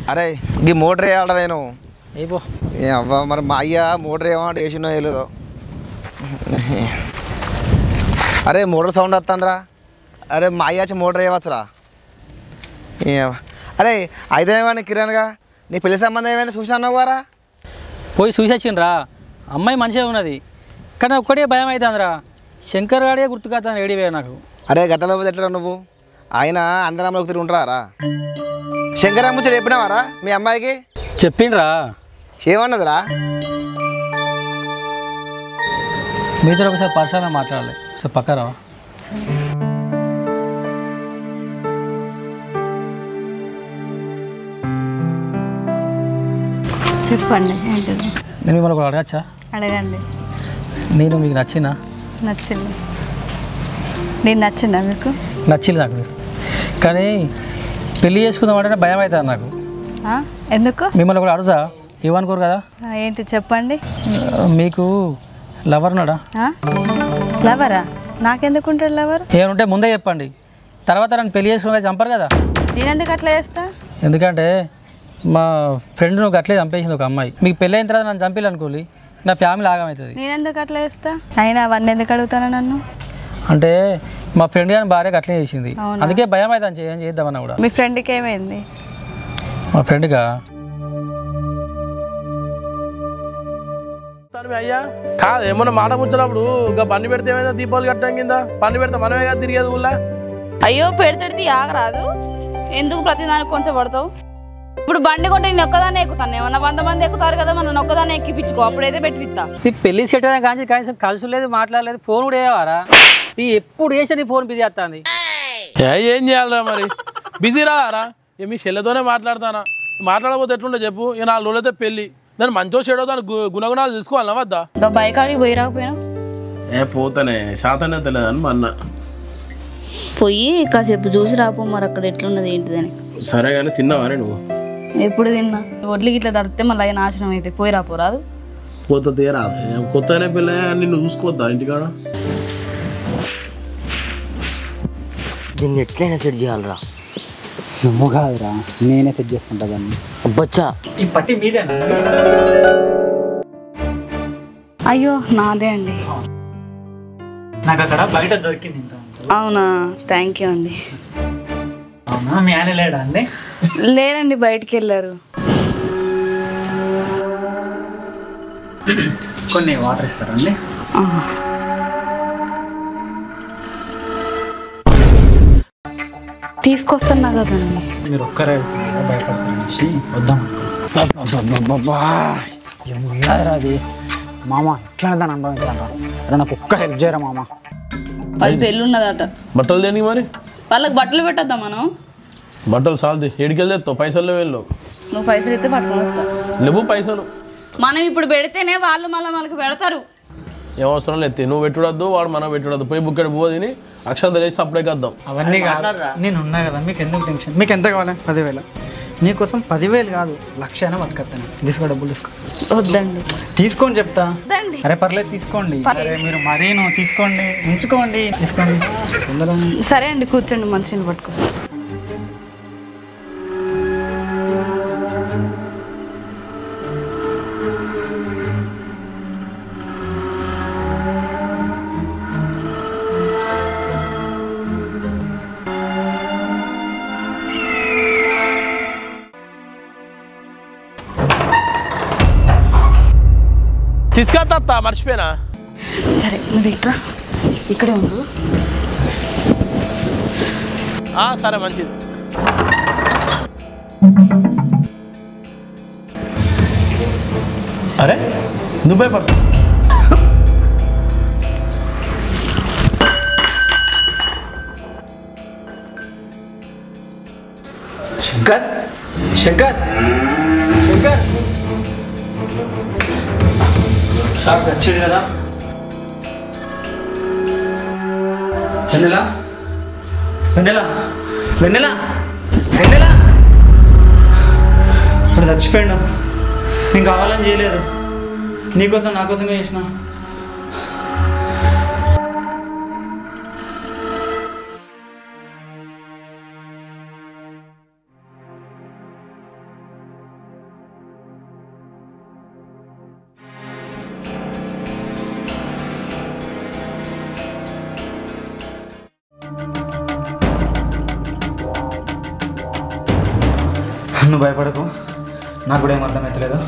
అరే ఈ మోటర్ వేయాలరా నేను అయిపో అవ్వ మరి మా అయ్య మోటర్ ఏమంటే వేసినో వేయలేదో. అరే మోటార్ సౌండ్ వస్తుందిరా. అరే మా అయ్య వచ్చి మోటర్ వేయవచ్చురా. అరే అయితేనేమని కిరణ్గా నీ పెళ్లి సంబంధం ఏమైంది చూసాను వారా? పోయి చూసొచ్చిండ్రా, అమ్మాయి మంచిగా ఉన్నది కానీ ఒక్కటే భయం అవుతుందిరా. శంకర్ గాడే గుర్తుకొస్తాను ఏడివే నాకు. అరే గట్టలో ఎట్లా నువ్వు ఆయన అందరంలోకి తిరిగి ఉంటారా? శంకర్ ముచ్చట చెప్పినావారా మీ అమ్మాయికి? చెప్పిండ్రా. ఏమన్నదిరా? మీతో ఒకసారి పర్సనల్గా మాట్లాడాలి, ఒకసారి పక్కరా. చెప్పండి ఏంటది? నేను మిమ్మల్ని ఒకటి అడగచ్చా? అడగండి. నేను మీకు నచ్చినా? నచ్చింది. నేను నచ్చిందా మీకు? నచ్చింది నాకు మీరు, కానీ పెళ్ళి చేసుకుందామంటేనే భయం అవుతుంది నాకు. ఎందుకు? మిమ్మల్ని ఒకటి అడుగుతా, ఏమనుకోరు కదా? ఏంటి చెప్పండి. మీకు లవర్ ఉన్నాడా? లవరా? నాకెందుకుంటాడు లవర్? ఏమనుంటే ముందే చెప్పండి, తర్వాత నన్ను పెళ్లి చేసుకుని చంపారు కదా. నేనెందుకు అట్లా చేస్తా? ఎందుకంటే మా ఫ్రెండ్ నువ్వు అట్లే చంపేసింది ఒక అమ్మాయి. మీకు పెళ్ళి అయిన తర్వాత నన్ను చంపాలనుకోవాలి, నా ఫ్యామిలీ ఆగమవుతుంది. నేనెందుకు అట్లా చేస్తా? అయినా అవన్నీ ఎందుకు అడుగుతాను నన్ను? అంటే మా ఫ్రెండ్ గారి భార్యకి అట్లే చేసింది, అందుకే భయం అవుతుంది ఏం చేద్దామన్నా కూడా. మీ ఫ్రెండ్కి ఏమైంది? మా ఫ్రెండ్గా అయ్యా కాదు ఏమన్నా మాట ముచ్చినప్పుడు ఇంకా బండి పెడితే ఏమైనా దీపావళి కట్టడం కింద బండి పెడితే మనమే కదా తిరిగేది ఊళ్ళో. అయ్యో పెడితే ఆగరాదు, ఎందుకు ప్రతి దానికి కొంచెం పడతావు? ఇప్పుడు బండి కొంటే నేను ఒక్కదాన్ని ఎక్కుతాను, ఏమన్నా 100 మంది ఎక్కుతారు కదా, మనం ఒక్కదాన్ని ఎక్కిపించుకో, అప్పుడైతే పెట్టిస్తా. మీకు పెళ్లి సెట్ అయినా కానీ కనీసం కలిసి లేదు, మాట్లాడలేదు, ఫోన్ కూడా వేయవారా? నీ ఎప్పుడు వేసా నీ ఫోన్ బిజీ వస్తుంది. ఏం చేయాలరా మరి? బిజీ రారా? మీ చెల్లెతోనే మాట్లాడతానా? మాట్లాడకపోతే ఎట్లుంటే చెప్పు. ఇక 4 రోజులైతే పెళ్ళి, దాన్ని మంచో చెడో దాని గుణగుణాలు తెలుసుకోవాలన్నా వద్దా? బైక్ ఆడికి పోయి రాకపోయినా? పోతానే శాతనే తెలియదు అని మా అన్న. పోయి కాసేపు చూసి రాపో మరి అక్కడ ఎట్లున్నది ఏంటిదని. సరే కానీ తిన్నావానే నువ్వు? ఎప్పుడు తిన్నా? ఒడ్లకి ఇట్లా తడితే మళ్ళీ అవి నాశనం అయితే పోయి రాపోరాదు. పోతా తీరాదు, కొత్తనే పిల్ల నిన్ను చూసుకోవద్దా ఇంటికాడ? దీన్ని ఎట్లయినా సెట్ చేయాలరా? నువ్వు కాదురా, నేనే సెట్ చేసుకుంటా దాన్ని. అబ్బచ్చా ఈ పట్టి మీదేనా? అయ్యో నాదే అండి. నాకు అక్కడ బయట దొరికింది. అవునా, థ్యాంక్ యూ అండి. అవునా, మీ ఆయన లేడా అండి? లేరండి, బయటికి వెళ్ళారు. కొన్ని వాటర్ ఇస్తారండి? తీసుకొస్తున్నా కదండి. మీరు ఒక్కరే భయపడతానేసి వద్దాం. ఏమున్నదిరా అది మామ, ఎట్లా దాన్ని అనుభవించాలరా? అరే నాకు ఒక్క హెల్ప్ చేయరా మామ. వాళ్ళ పెళ్ళి ఉన్నదట. బట్టలు దేనికి మరి? వాళ్ళకి బట్టలు పెట్టద్దా మనం? బట్టలు చాలది, ఏడికెళ్ళి తెస్తావు? పైసలు వెళ్ళు. నువ్వు పైసలు ఇస్తే పట్టుకొని వస్తా. లేవు పైసలు. మనం ఇప్పుడు పెడితేనే వాళ్ళు మళ్ళీ మనకు పెడతారు. ఏం అవసరం లేదు, నువ్వు పెట్టుడద్దు వాడు మనం పెట్టుడద్దు. పోయి బుక్కడి పోవు తిని అక్షంత చేసి సప్లై కద్దాం. అవన్నీ కాదు, నేను ఉన్నా కదా, మీకు ఎందుకు టెన్షన్? మీకు ఎంత కావాలి? 10,000. మీకోసం 10,000 కాదు, 1,00,000 అయినా పట్టుకొస్తాను. తీసుకో, డబ్బులు తీసుకో. వద్దండి, తీసుకోండి చెప్తా. వద్దండి. అరే పర్లేదు తీసుకోండి. అరే మీరు మరీను తీసుకోండి, ఉంచుకోండి, తీసుకోండి. సరే అండి, కూర్చోండి, మంచిని పట్టుకొస్తా. తీసుకొస్తా, మర్చిపోయినా. సరే నువ్వు ఇట్రా, ఇక్కడే ఉండు. సరే మంచిది. అరే నువ్వు భయపడతా. శంకర్, శంకర్, శంకర్, షాప్ వచ్చింది కదా. వెన్నెలా, వెన్నెలా, వెన్నెలా, వెన్నెలా ఇప్పుడు చచ్చిపోయాడు. నేను కావాలని చేయలేదు, నీకోసం నా కోసమే చేసిన. నువ్వు భయపడకు, నాకు కూడా ఏం అర్థమవుతలేదు.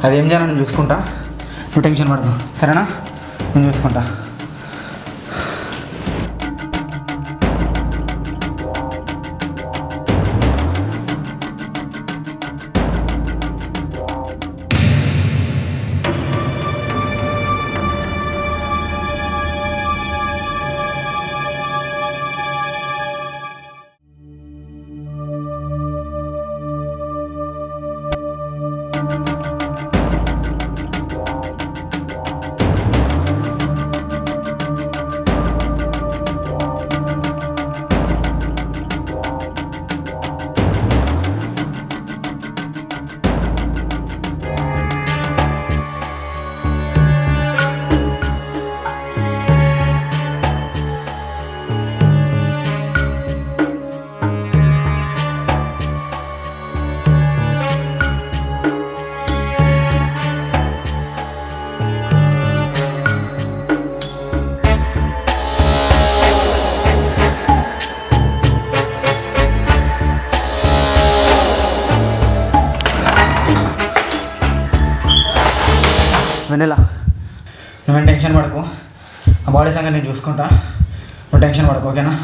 అదేం చేయాలని నేను చూసుకుంటా, నువ్వు టెన్షన్ పడకు సరేనా? నేను చూసుకుంటా. వెన్నెలా, నువ్వేం టెన్షన్ పడకు, ఆ బాడీ సంగతి నేను చూసుకుంటా, నువ్వు టెన్షన్ పడకు ఓకేనా?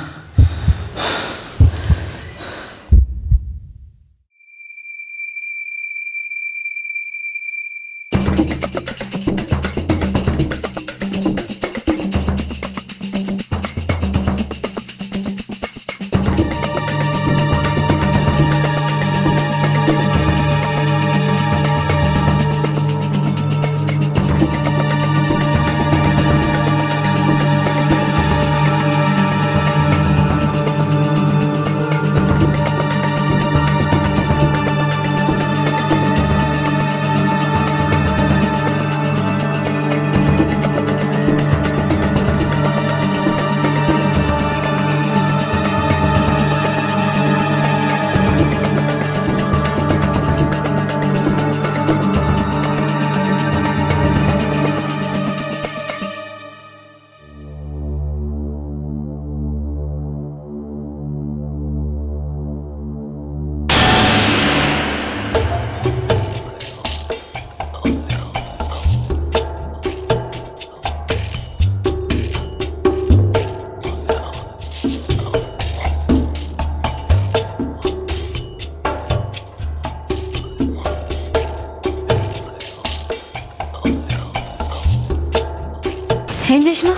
ఏం చేసినా?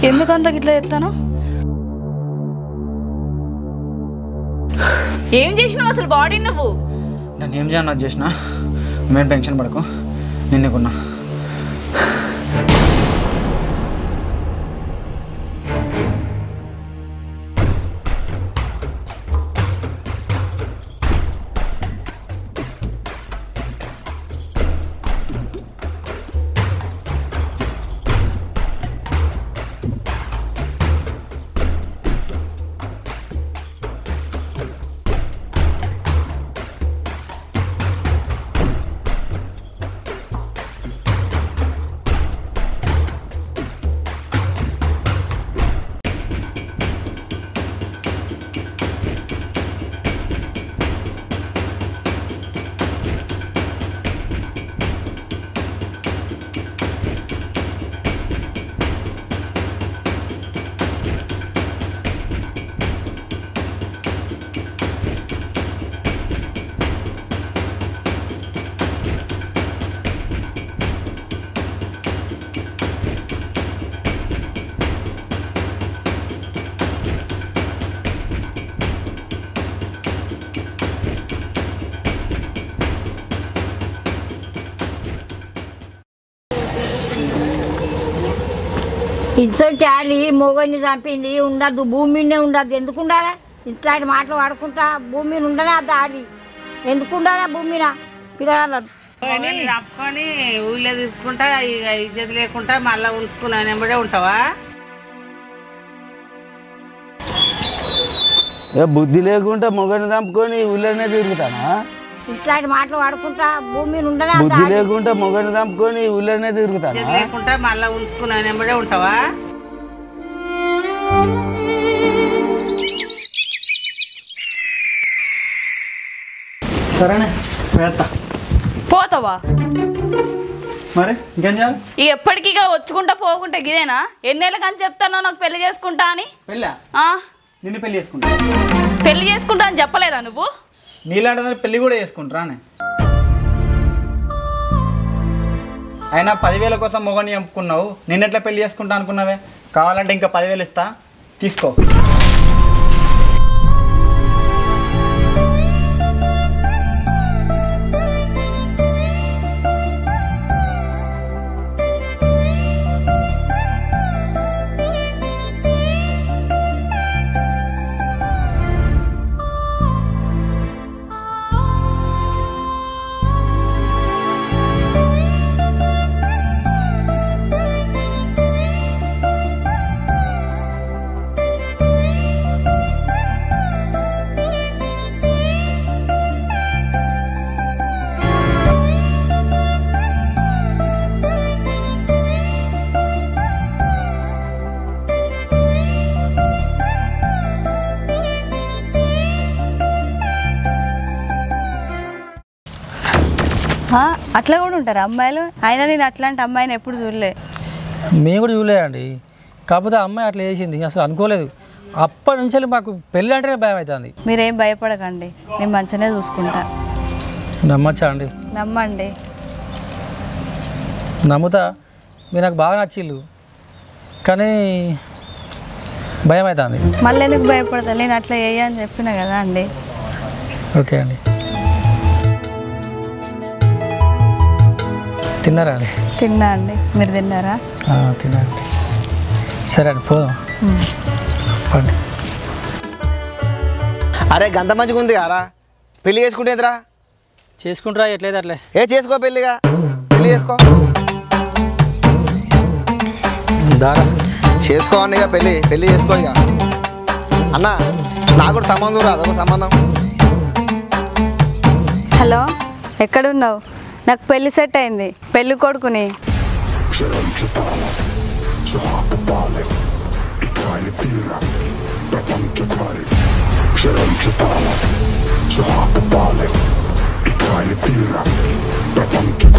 ఎందుకంత గిట్లా చెప్తాను? ఏం చేసినావు అసలు బాడీ నువ్వు? దాన్ని ఏం చేయాలి చేసిన, నువ్వేం టెన్షన్ పడకు, నిన్నుకున్నా. ఇంట్లో చాలి మొగని చంపింది ఉండద్దు, భూమి మీదనే ఉండద్దు. ఎందుకు ఉండాలా ఇట్లాంటి మాటలు వాడుకుంటా? భూమి మీద ఉండనే అది ఆడి ఎందుకు ఉండాలా భూమి మీద? పిల్లగాళ్ళను తప్పుకొని ఊళ్ళో తీసుకుంటా, ఇక ఇజ్జత్ లేకుండా మళ్ళీ ఉంచుకున్నాను ఎంబడే ఉంటావా? బుద్ధి లేకుంటే మొగని చంపుకొని ఊళ్ళోనే తిరుగుతానా? ఇట్లాంటి మాటలు వాడుకుంటా భూమి మీద ఉండనే బుద్ధి లేకుంటే మొగని చంపుకొని ఊళ్ళోనే తిరుగుతానా? లేకుంటా మళ్ళీ ఉంచుకున్నా నెంబడే ఉంటావా? సరేనే వేస్తా. పోతావా మరి ఇంకేం చేయాలి? ఇక ఎప్పటికీ వచ్చుకుంటా పోకుంటే గిదేనా? ఎన్నేళ్ళ కానీ చెప్తానో నాకు పెళ్లి చేసుకుంటా అని. పెళ్ళా? నిన్ను పెళ్లి చేసుకుంటా. పెళ్లి చేసుకుంటా అని చెప్పలేదా నువ్వు? నీలాంటి పెళ్లి కూడా చేసుకుంటారానే? అయినా 10,000 కోసం మొగని చంపుకున్నావు, నిన్నెట్లా పెళ్లి చేసుకుంటా అనుకున్నావే? కావాలంటే ఇంకా 10,000 ఇస్తా, తీసుకో. అట్లా కూడా ఉంటారు అమ్మాయిలు? అయినా నేను అట్లాంటి అమ్మాయిని ఎప్పుడు చూడలే. మేము కూడా చూడలేదండి. కాకపోతే అమ్మాయి అట్లా చేసింది, అసలు అనుకోలేదు. అప్పటి నుంచి మాకు పెళ్ళి అంటేనే భయం అవుతుంది. మీరేం భయపడకండి, నేను మంచిగానే చూసుకుంటా. నమ్మచ్చా అండి? నమ్మండి. నమ్ముతా. మీరు నాకు బాగా నచ్చిళ్ళు, కానీ భయం అవుతుంది. మళ్ళీ ఎందుకు భయపడతా? నేను అట్లా అని చెప్పిన కదా అండి. ఓకే అండి. తిన్నారా అండి? తిన్నా అండి. మీరు తిన్నారా? తిన్నా అండి. సరే అండి, పోదాం. అరే గంత మంచిగా ఉంది కారా, పెళ్లి చేసుకుంటేదిరా? చేసుకుంటారా? ఎట్లయితే అట్లే. చేసుకో, పెళ్లి చేసుకో. దారా చేసుకోండి ఇక, పెళ్లి చేసుకో ఇక. అన్న నాకు కూడా సంబంధం రాదు, ఒక సంబంధం. హలో, ఎక్కడున్నావు? నాకు పెళ్లి సెట్ అయింది, పెళ్లి కొడుకుని. Zo hakken ballen, ik ga je vieren, bij bank je